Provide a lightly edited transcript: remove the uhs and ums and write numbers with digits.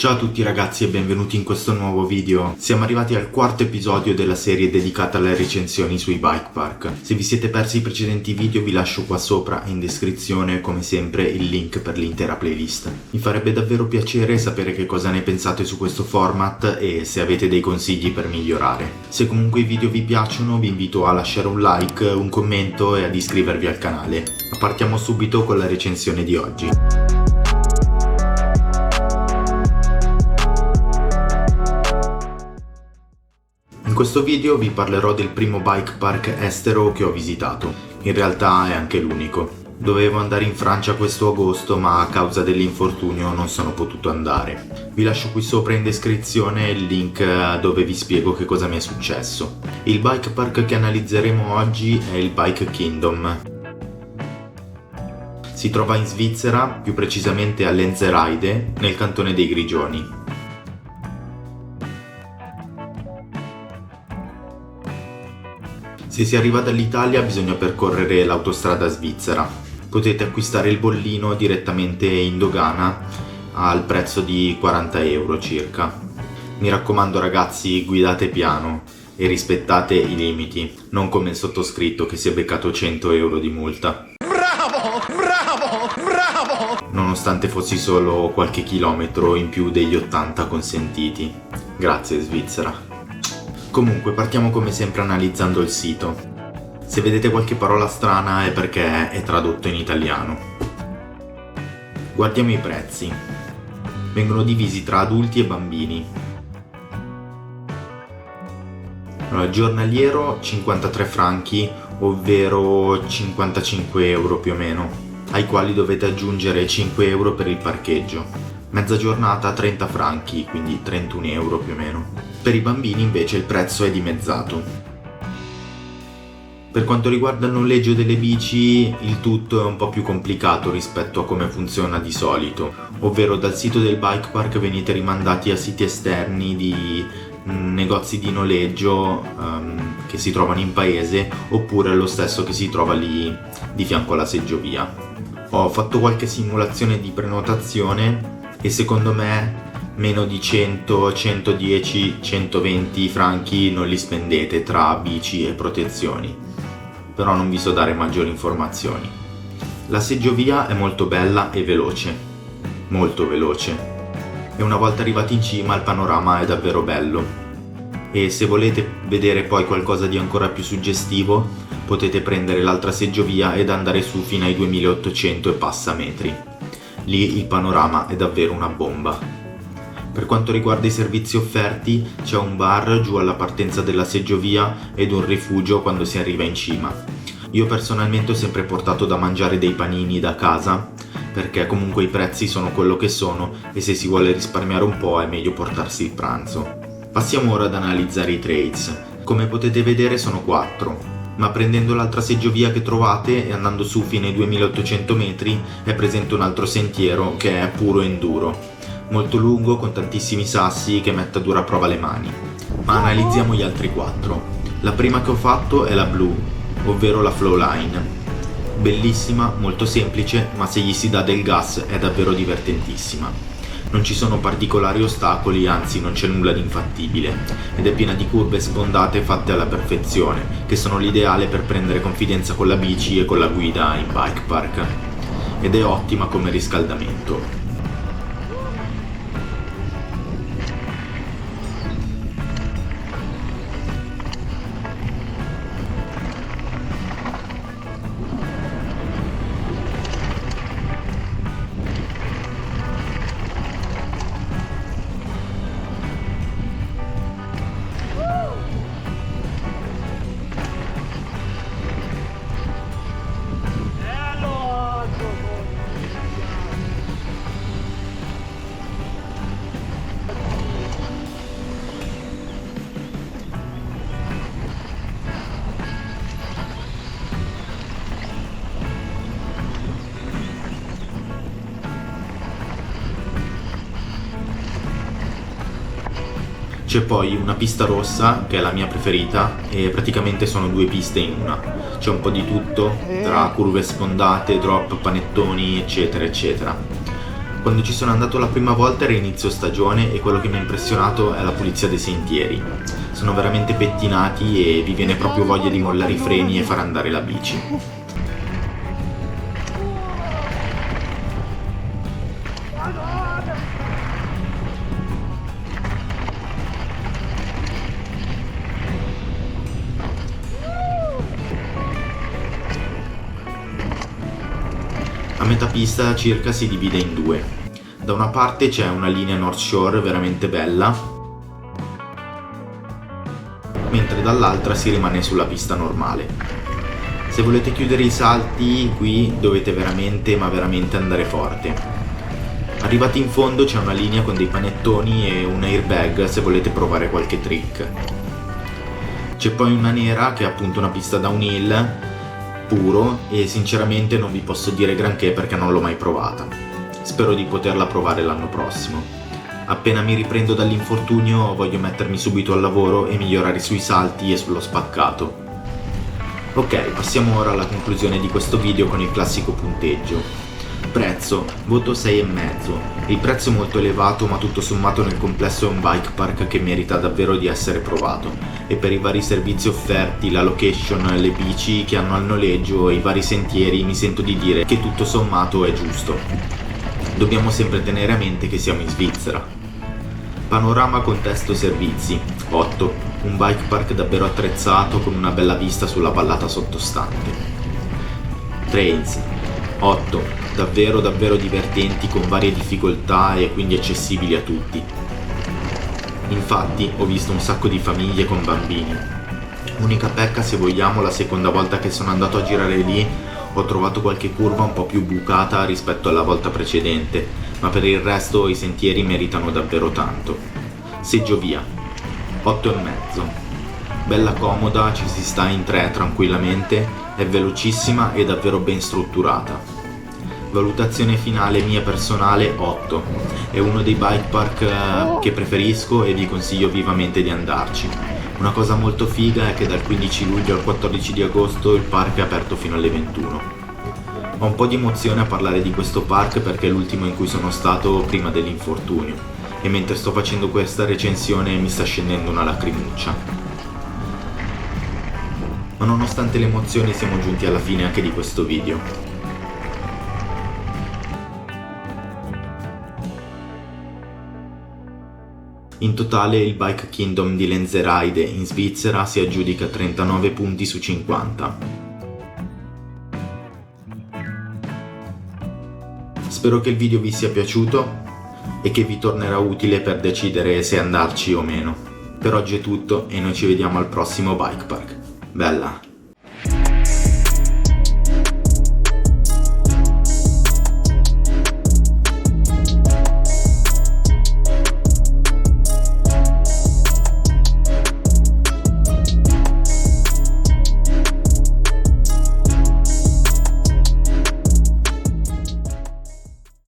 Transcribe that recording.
Ciao a tutti ragazzi e benvenuti in questo nuovo video. Siamo arrivati al quarto episodio della serie dedicata alle recensioni sui bike park. Se vi siete persi i precedenti video vi lascio qua sopra in descrizione come sempre il link per l'intera playlist. Mi farebbe davvero piacere sapere che cosa ne pensate su questo format e se avete dei consigli per migliorare. Se comunque i video vi piacciono vi invito a lasciare un like, un commento e ad iscrivervi al canale. Ma partiamo subito con la recensione di oggi. In questo video vi parlerò del primo bike park estero che ho visitato. In realtà è anche l'unico. Dovevo andare in Francia questo agosto, ma a causa dell'infortunio non sono potuto andare. Vi lascio qui sopra in descrizione il link dove vi spiego che cosa mi è successo. Il bike park che analizzeremo oggi è il Bike Kingdom. Si trova in Svizzera, più precisamente a Lenzerheide, nel cantone dei Grigioni. Se si arriva dall'Italia bisogna percorrere l'autostrada svizzera. Potete acquistare il bollino direttamente in dogana al prezzo di 40 euro circa. Mi raccomando ragazzi, guidate piano e rispettate i limiti, non come il sottoscritto che si è beccato 100 euro di multa. Bravo! Nonostante fossi solo qualche chilometro in più degli 80 consentiti. Grazie Svizzera. Comunque partiamo come sempre analizzando il sito. Se vedete qualche parola strana è perché è tradotto in italiano. Guardiamo i prezzi. Vengono divisi tra adulti e bambini. Allora, giornaliero 53 franchi, ovvero 55 euro più o meno, ai quali dovete aggiungere 5 euro per il parcheggio. Mezza giornata 30 franchi, quindi 31 euro più o meno. Per i bambini invece il prezzo è dimezzato. Per quanto riguarda il noleggio delle bici, il tutto è un po' più complicato rispetto a come funziona di solito, ovvero dal sito del bike park venite rimandati a siti esterni di negozi di noleggio che si trovano in paese, oppure lo stesso che si trova lì di fianco alla seggiovia. Ho fatto qualche simulazione di prenotazione e secondo me meno di 100, 110, 120 franchi non li spendete tra bici e protezioni, però non vi so dare maggiori informazioni. La seggiovia è molto bella e veloce, molto veloce, e una volta arrivati in cima il panorama è davvero bello, e se volete vedere poi qualcosa di ancora più suggestivo potete prendere l'altra seggiovia ed andare su fino ai 2800 e passa metri. Lì il panorama è davvero una bomba. Per quanto riguarda i servizi offerti, c'è un bar giù alla partenza della seggiovia ed un rifugio quando si arriva in cima. Io personalmente ho sempre portato da mangiare dei panini da casa, perché comunque i prezzi sono quello che sono e se si vuole risparmiare un po' è meglio portarsi il pranzo. Passiamo ora ad analizzare i trails. Come potete vedere sono 4, ma prendendo l'altra seggiovia che trovate e andando su fino ai 2800 metri è presente un altro sentiero che è puro enduro. Molto lungo con tantissimi sassi che mette a dura prova le mani. Ma analizziamo gli altri 4. La prima che ho fatto è la Blue, ovvero la Flowline. Bellissima, molto semplice, ma se gli si dà del gas è davvero divertentissima. Non ci sono particolari ostacoli, anzi non c'è nulla di infattibile, ed è piena di curve sfondate fatte alla perfezione, che sono l'ideale per prendere confidenza con la bici e con la guida in bike park. Ed è ottima come riscaldamento. C'è poi una pista rossa, che è la mia preferita, e praticamente sono 2 piste in una. C'è un po' di tutto, tra curve sfondate, drop, panettoni, eccetera, eccetera. Quando ci sono andato la prima volta era inizio stagione e quello che mi ha impressionato è la pulizia dei sentieri. Sono veramente pettinati e vi viene proprio voglia di mollare i freni e far andare la bici. A metà pista circa si divide in due. Da una parte c'è una linea North Shore veramente bella, mentre dall'altra si rimane sulla pista normale. Se volete chiudere i salti, qui dovete veramente andare forte. Arrivati in fondo c'è una linea con dei panettoni e un airbag se volete provare qualche trick. C'è poi una nera che è appunto una pista downhill puro e sinceramente non vi posso dire granché perché non l'ho mai provata. Spero di poterla provare l'anno prossimo. Appena mi riprendo dall'infortunio voglio mettermi subito al lavoro e migliorare sui salti e sullo spaccato. Ok, passiamo ora alla conclusione di questo video con il classico punteggio. Prezzo, voto 6,5. Il prezzo è molto elevato, ma tutto sommato nel complesso è un bike park che merita davvero di essere provato, e per i vari servizi offerti, la location, le bici che hanno al noleggio e i vari sentieri mi sento di dire che tutto sommato è giusto. Dobbiamo sempre tenere a mente che siamo in Svizzera. Panorama, contesto, servizi 8. Un bike park davvero attrezzato con una bella vista sulla vallata sottostante. Trails 8. Davvero divertenti con varie difficoltà e quindi accessibili a tutti. Infatti ho visto un sacco di famiglie con bambini. Unica pecca, se vogliamo, la seconda volta che sono andato a girare lì ho trovato qualche curva un po' più bucata rispetto alla volta precedente, ma per il resto i sentieri meritano davvero tanto. Seggio via 8,5. Bella comoda, ci si sta in 3 tranquillamente, è velocissima e davvero ben strutturata. Valutazione finale mia personale 8. È uno dei bike park che preferisco e vi consiglio vivamente di andarci. Una cosa molto figa è che dal 15 luglio al 14 di agosto il park è aperto fino alle 21. Ho un po' di emozione a parlare di questo park perché è l'ultimo in cui sono stato prima dell'infortunio e mentre sto facendo questa recensione mi sta scendendo una lacrimuccia. Ma nonostante le emozioni siamo giunti alla fine anche di questo video. In totale il Bike Kingdom di Lenzerheide in Svizzera si aggiudica 39 punti su 50. Spero che il video vi sia piaciuto e che vi tornerà utile per decidere se andarci o meno. Per oggi è tutto e noi ci vediamo al prossimo Bike Park. Bella!